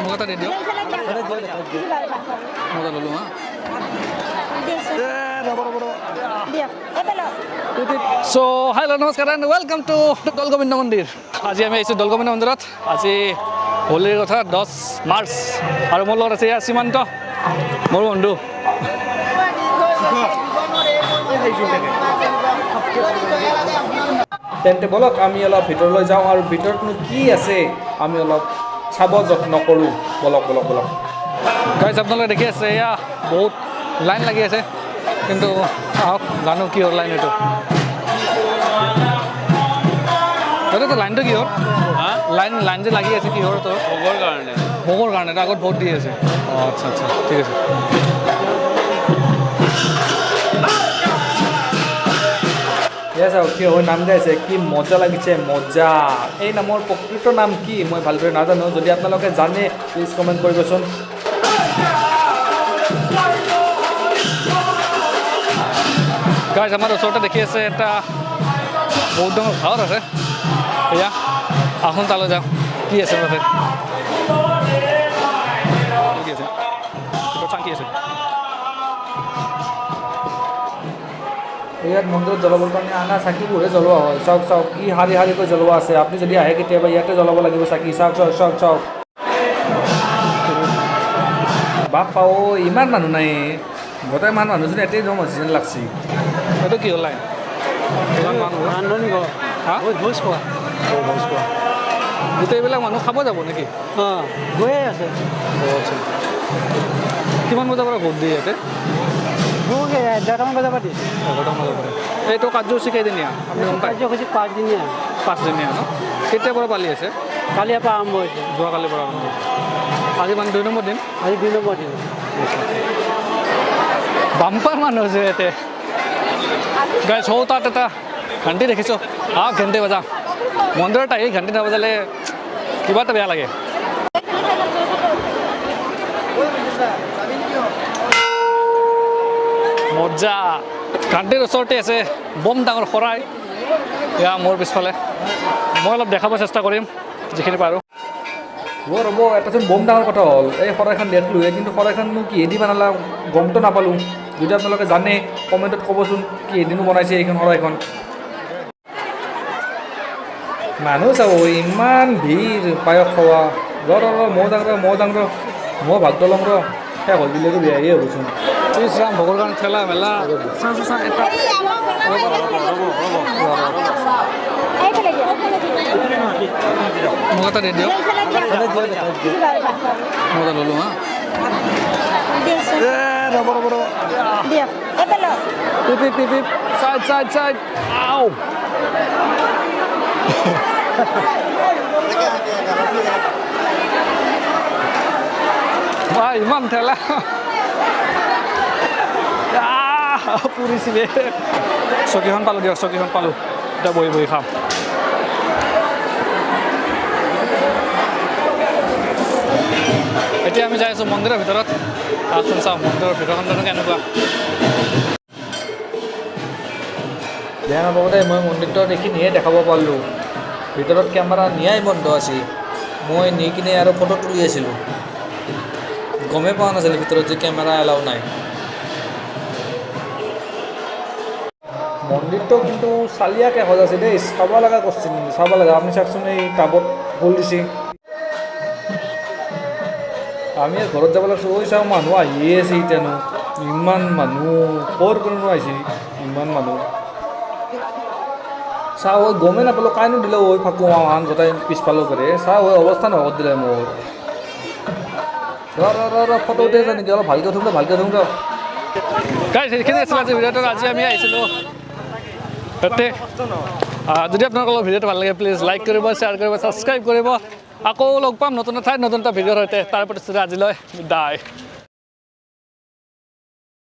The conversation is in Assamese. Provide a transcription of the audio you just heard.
মোক এটা দি দিয়ক মই এটা ল'লোঁ হা সো হেল্ল' নমস্কাৰ এণ্ড ৱেলকাম টু দৌলগোবিন্দ মন্দিৰ আজি আমি আহিছোঁ দৌলগোবিন্দ মন্দিৰত আজি হোলীৰ কথা 10 মাৰ্চ আৰু মোৰ লগত আছে সীমান্ত মোৰ বন্ধু তেন্তে বলক আমি অলপ ভিতৰলৈ যাওঁ আৰু ভিতৰতনো কি আছে আমি অলপ চাব যত্ন কৰোঁ বলক বলক বলক গাইজ আপোনালোকে দেখি আছে এয়া বহুত লাইন লাগি আছে কিন্তু আহক জানো কিহৰ লাইন এইটো এইটো লাইনটো কিহৰ লাইন যে লাগি আছে কিহৰ তোৰ ভোগৰ কাৰণে আগত ভোট দি আছে অঁ আচ্ছা আচ্ছা ঠিক আছে চাওক কি হয় নাম গাইছে কি মজা লাগিছে মজা এই নামৰ প্ৰকৃত নাম কি মই ভালদৰে নাজানো যদি আপোনালোকে জানে প্লিজ কমেণ্ট কৰিবচোন গাইজ আমাৰ ওচৰতে দেখি আছে এটা বহুত ডাঙৰ ঘৰ আছে এয়া আহোন তালৈ যাওঁ কি আছে তাতে কি আছে কি আছে ইয়াত মন্দিৰত জ্বলাবৰ কাৰণে আনা চাকিবোৰহে জ্বলোৱা হয় চাওক চাওক কি শাৰী শাৰীকৈ জ্বলোৱা আছে আপুনি যদি আহে কেতিয়াবা ইয়াতে জ্বলাব লাগিব চাকি চাওক চাওক চাওক চাওক বাপ্পা ইমান মানুহ নাই গোটেই মানুহ যদি এতেই যাওঁ মই যেন লাগছি এইটো কি হ'ল লাইন ৰান্ধনি ঘৰ ভোজ খোৱা গোটেইবিলাক মানুহ খাব যাব নেকি অঁ গৈয়ে আছে কিমান বজাৰ পৰা ভোট দিয়ে ইয়াতে মোক 11টামান বজাৰ পৰা দিছে 11টামান বজাৰ পৰা এইটো কাৰ্যসূচী কেইদিনীয়া আপুনি গম পায় কাৰ্যসূচী 5দিনীয়া 5দিনীয়া ন কেতিয়াৰ পৰা পালি আছে কালিৰ পৰা আৰম্ভ হৈছে যোৱাকালিৰ পৰা আৰম্ভ হৈছে আজি মানে 2 নম্বৰ দিন আজি 2 নম্বৰ দিন বাম্পাৰ মানুহ আছে ইয়াতে গাই সৌ তাত এটা ঘণ্টি দেখিছোঁ ঘণ্টি বজা মন্দিৰত আহি ঘণ্টি নবজালে কিবা এটা বেয়া লাগে মজা ঘণ্টিৰ ওচৰতে আছে বম ডাঙৰ শৰাই এয়া মোৰ পিছফালে মই অলপ দেখাব চেষ্টা কৰিম যিখিনি পাৰোঁ ৰ'ব এটাচোন বম ডাঙৰ কথা হ'ল এই শৰাইখন দেখিলোঁহে কিন্তু শৰাইখননো কিহেদি বনালা গমটো নাপালোঁ যদি আপোনালোকে জানে কমেণ্টত ক'বচোন কিহেদিনো বনাইছে এইখন শৰাইখন মানুহ চাব ইমান ভিৰ পায়স খোৱা মৌ যাং ৰ মই ভাগ লওঁ ৰ শেষ হৈ দিলেতো বেয়াই হ'বচোন শ্ৰীৰাম ভগৰ কাৰণে ঠেলা মেলা মোক এটা দি দিয়ক মই এটা ল'লোঁ হা চাইড আও ইমান ঠেলা পুৰিছিলে চকীখন পালোঁ দিয়ক চকীখন পালোঁ এতিয়া বহি বহি খাম এতিয়া আমি যাই আছোঁ মন্দিৰৰ ভিতৰত আচোন চাওঁ মন্দিৰৰ ভিতৰখন কেনেকুৱা বেয়া নাপাব দেই মই মন্দিৰটো এইখিনিহে দেখাব পাৰিলোঁ ভিতৰত কেমেৰা নিয়াই বন্ধ আছিল মই নি কিনে আৰু ফটো তুলি আছিলোঁ গমেই পোৱা নাছিলোঁ ভিতৰত যে কেমেৰা এলাও নাই মন্দিৰটো কিন্তু চালিয়াকৈ সজাইছে দেই চাব লগা কৰিছে চাব লাগে আপুনি চাওকচোন এই টাবত ফুল দিছে আমি ঘৰত যাব লাগিছোঁ ঐ চাওঁ মানুহ আহিয়ে আছে এতিয়ানো ইমান মানুহ ক'ৰ কোনো আহিছে ইমান মানুহ চাওঁ ঐ গমেই নাপালোঁ কাইনো দিলে ঐ ফাকু আন গোটাই পিছফালৰ কৰে চাওঁ ঐ অৱস্থা নহ'ব দিলে মোৰ ৰ ফটো উঠাই আছে নেকি অলপ ভালকৈ উঠোঁ ৰ গাইজ সেইখিনি আছিলে আজি ভিডিঅ'টো আজি আমি আহিছিলোঁ তাতে যদি আপোনালোকৰ ভিডিঅ'টো ভাল লাগে প্লিজ লাইক কৰিব শ্বেয়াৰ কৰিব ছাবস্ক্ৰাইব কৰিব আকৌ লগ পাম নতুন ঠাইত নতুন এটা ভিডিঅ'ৰ সৈতে তাৰ প্ৰতিশ্ৰুতি আজিলৈ বিদায়